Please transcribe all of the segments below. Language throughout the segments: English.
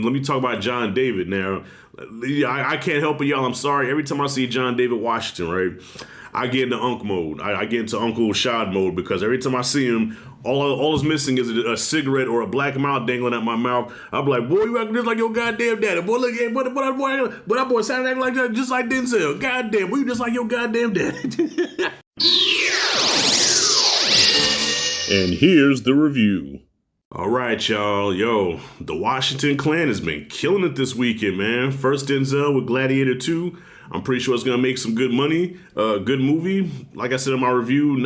let me talk about John David now. I can't help it, y'all. I'm sorry. Every time I see John David Washington, right, I get into Unc mode. I get into Uncle Shad mode because every time I see him, all is missing is a cigarette or a black mouth dangling out my mouth. I'm like, boy, you acting just like your goddamn daddy. Boy, look at but that boy sounded acting like that just like Denzel. Goddamn, boy, you just like your goddamn daddy. And here's the review. All right, y'all. Yo, the Washington Clan has been killing it this weekend, man. First Denzel with Gladiator 2. I'm pretty sure it's going to make some good money. Good movie. Like I said in my review,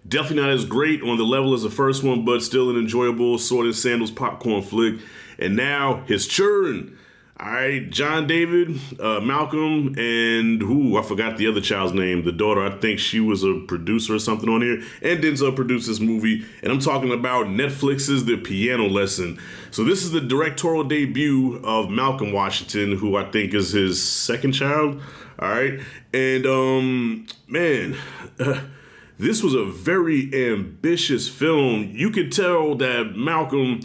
definitely not as great on the level as the first one, but still an enjoyable sword and sandals popcorn flick. And now his churn. All right, John David, Malcolm, and I forgot the other child's name. The daughter, I think she was a producer or something on here. And Denzel produced this movie. And I'm talking about Netflix's The Piano Lesson. So this is the directorial debut of Malcolm Washington, who I think is his second child. All right. And, this was a very ambitious film. You could tell that Malcolm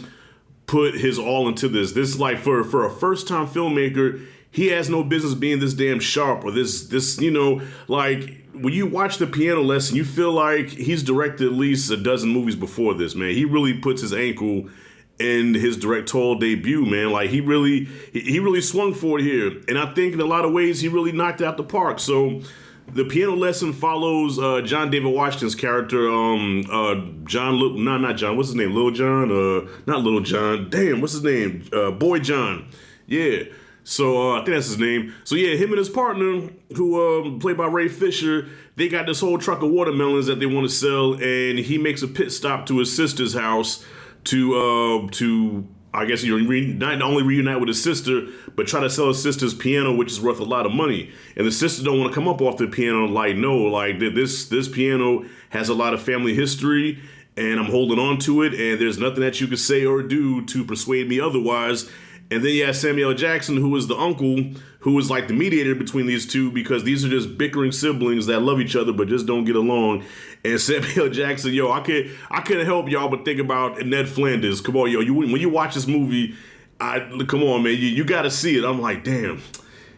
put his all into this. This, like, for a first-time filmmaker, he has no business being this damn sharp or this, like, when you watch The Piano Lesson, you feel like he's directed at least a dozen movies before this, man. He really puts his ankle in his directorial debut, man. Like, he really swung for it here. And I think in a lot of ways, he really knocked it out the park. So The Piano Lesson follows John David Washington's character, not John, what's his name? Lil John? Not Lil John. Damn, what's his name? Boy John. Yeah. So I think that's his name. So yeah, him and his partner, who played by Ray Fisher, they got this whole truck of watermelons that they want to sell, and he makes a pit stop to his sister's house to I guess not only reunite with his sister, but try to sell his sister's piano, which is worth a lot of money. And the sister don't want to come up off the piano like, no, like this piano has a lot of family history, and I'm holding on to it, and there's nothing that you could say or do to persuade me otherwise. And then you have Samuel Jackson, who is the uncle, who is like the mediator between these two, because these are just bickering siblings that love each other but just don't get along. And Samuel Jackson, yo, I couldn't help y'all but think about Ned Flanders. Come on, yo, when you watch this movie, come on, man, you got to see it. I'm like, damn,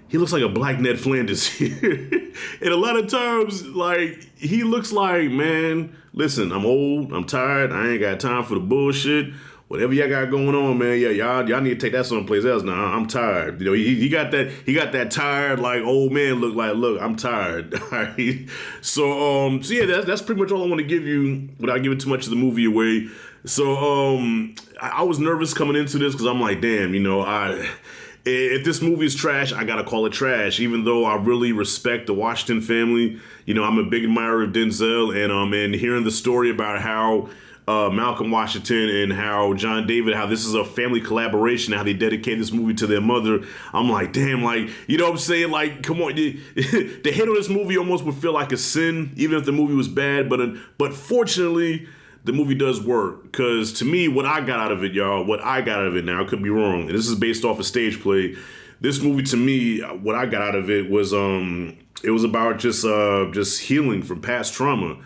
he looks like a black Ned Flanders here. And a lot of times, like, he looks like, man, listen, I'm old, I'm tired, I ain't got time for the bullshit. Whatever y'all got going on, man, yeah, y'all need to take that someplace else now. I'm tired. You know, he got that tired, like, old man look like, look, I'm tired. All right. So yeah, that's pretty much all I want to give you without giving too much of the movie away. So I was nervous coming into this because I'm like, damn, if this movie is trash, I gotta call it trash. Even though I really respect the Washington family, I'm a big admirer of Denzel, and hearing the story about how Malcolm Washington and how John David, how this is a family collaboration, how they dedicate this movie to their mother. I'm like, damn, like, you know what I'm saying? Like, come on, the hate on this movie almost would feel like a sin, even if the movie was bad. But fortunately, the movie does work, because to me, what I got out of it, y'all, now, I could be wrong, and this is based off a stage play. This movie, to me, what I got out of it was it was about just healing from past trauma.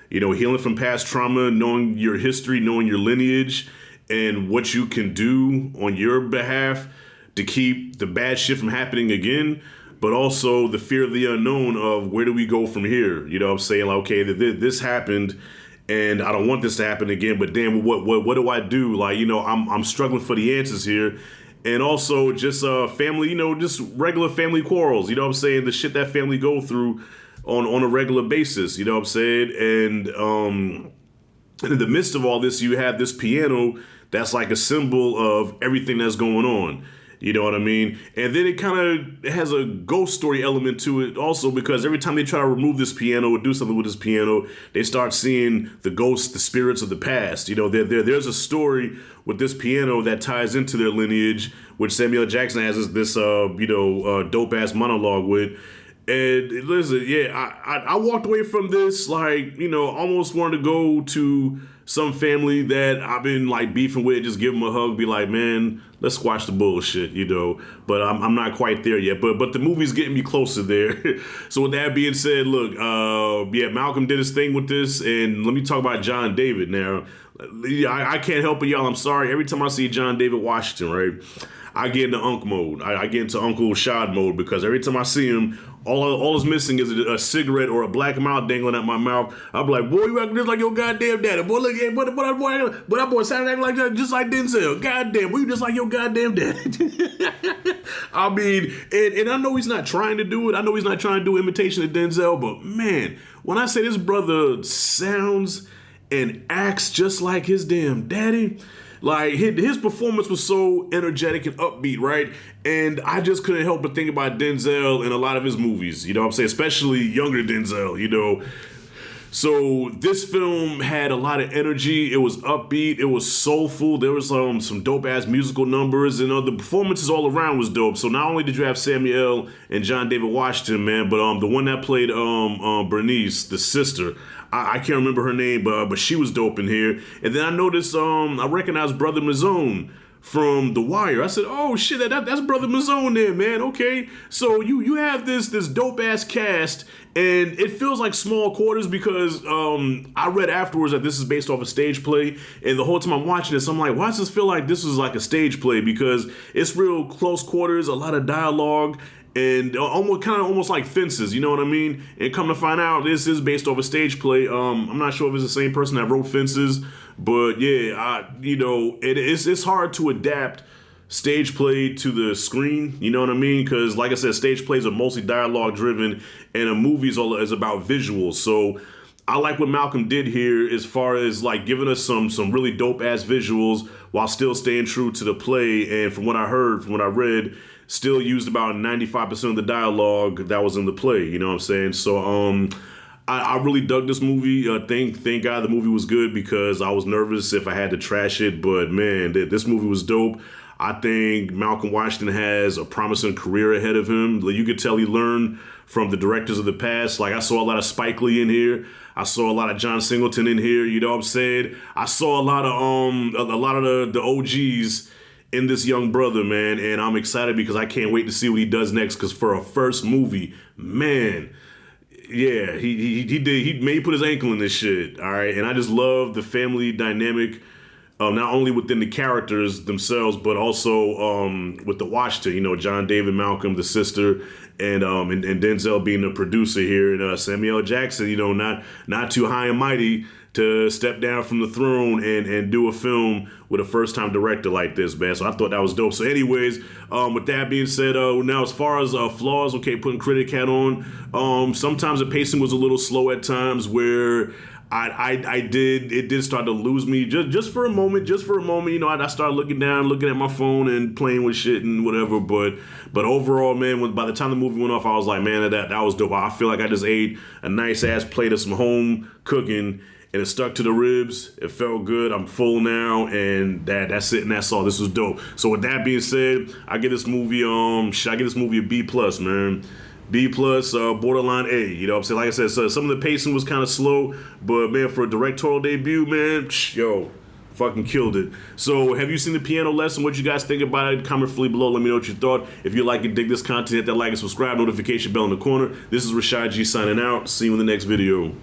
Healing from past trauma, knowing your history, knowing your lineage, and what you can do on your behalf to keep the bad shit from happening again, but also the fear of the unknown of where do we go from here? You know what I'm saying? Like, okay, this happened, and I don't want this to happen again, but damn, what do I do? Like, I'm struggling for the answers here. And also just family, just regular family quarrels, you know what I'm saying? The shit that family go through on a regular basis, you know what I'm saying? And in the midst of all this, you have this piano that's like a symbol of everything that's going on. You know what I mean? And then it kind of has a ghost story element to it also, because every time they try to remove this piano or do something with this piano, they start seeing the ghosts, the spirits of the past. There's a story with this piano that ties into their lineage, which Samuel Jackson has this dope-ass monologue with. And listen, yeah, I walked away from this like, almost wanted to go to some family that I've been like beefing with, just give them a hug, be like, man, let's squash the bullshit, But I'm not quite there yet. But the movie's getting me closer there. So with that being said, look, Malcolm did his thing with this, and let me talk about John David now. I can't help it, y'all. I'm sorry. Every time I see John David Washington, right, I get into Unc mode. I get into Uncle Shad mode because every time I see him, all is missing is a cigarette or a black mouth dangling at my mouth. I'm like, boy, you acting just like your goddamn daddy. Boy, look, boy, that boy sounded acting like that, just like Denzel. Goddamn, boy, you just like your goddamn daddy. I mean, and I know he's not trying to do it. I know he's not trying to do imitation of Denzel, but man, when I say this brother sounds and acts just like his damn daddy, like his performance was so energetic and upbeat, right? And I just couldn't help but think about Denzel in a lot of his movies, you know what I'm saying? Especially younger Denzel, you know. So this film had a lot of energy. It was upbeat. It was soulful. There was some dope ass musical numbers, and the performances all around was dope. So not only did you have Samuel and John David Washington, man, but the one that played Bernice, the sister, I can't remember her name, but she was dope in here. And then I noticed I recognized Brother Mazzone from The Wire. I said, oh shit, that's Brother Mazzone there, man. Okay, so you have this dope ass cast, and it feels like small quarters because I read afterwards that this is based off a stage play, and the whole time I'm watching this, I'm like, why does this feel like this was like a stage play? Because it's real close quarters, a lot of dialogue, and almost like Fences, you know what I mean? And come to find out, this is based off a stage play. I'm not sure if it's the same person that wrote Fences, but yeah, it's hard to adapt stage play to the screen, you know what I mean? Because like I said, stage plays are mostly dialogue driven, and a movie is about visuals. So I like what Malcolm did here as far as like giving us some really dope ass visuals while still staying true to the play. And from what I heard, from what I read, still used about 95% of the dialogue that was in the play, you know what I'm saying? So I really dug this movie. Thank God the movie was good because I was nervous if I had to trash it, but man, this movie was dope. I think Malcolm Washington has a promising career ahead of him. You could tell he learned from the directors of the past. Like I saw a lot of Spike Lee in here. I saw a lot of John Singleton in here, you know what I'm saying? I saw a lot of the OGs in this young brother, man, and I'm excited because I can't wait to see what he does next. Because for a first movie, man, yeah, he put his ankle in this shit, all right. And I just love the family dynamic, not only within the characters themselves, but also with the Washington, you know, John David, Malcolm, the sister, and Denzel being the producer here, and Samuel Jackson, you know, not too high and mighty to step down from the throne and do a film with a first-time director like this, man. So I thought that was dope. So anyways, with that being said, now as far as flaws, okay, putting critic hat on, sometimes the pacing was a little slow at times where it did start to lose me just for a moment, you know, I started looking at my phone and playing with shit and whatever, but overall, man, by the time the movie went off, I was like, man, that was dope. I feel like I just ate a nice ass plate of some home cooking, and it stuck to the ribs. It felt good. I'm full now, and that's it, and that's all. This was dope. So with that being said, I give this movie a B plus, man. B plus, borderline A. You know what I'm saying? Like I said, so some of the pacing was kind of slow, but man, for a directorial debut, man, yo, fucking killed it. So have you seen The Piano Lesson? What you guys think about it? Comment fully below. Let me know what you thought. If you like and dig this content, hit that like and subscribe, notification bell in the corner. This is Rashad G signing out. See you in the next video.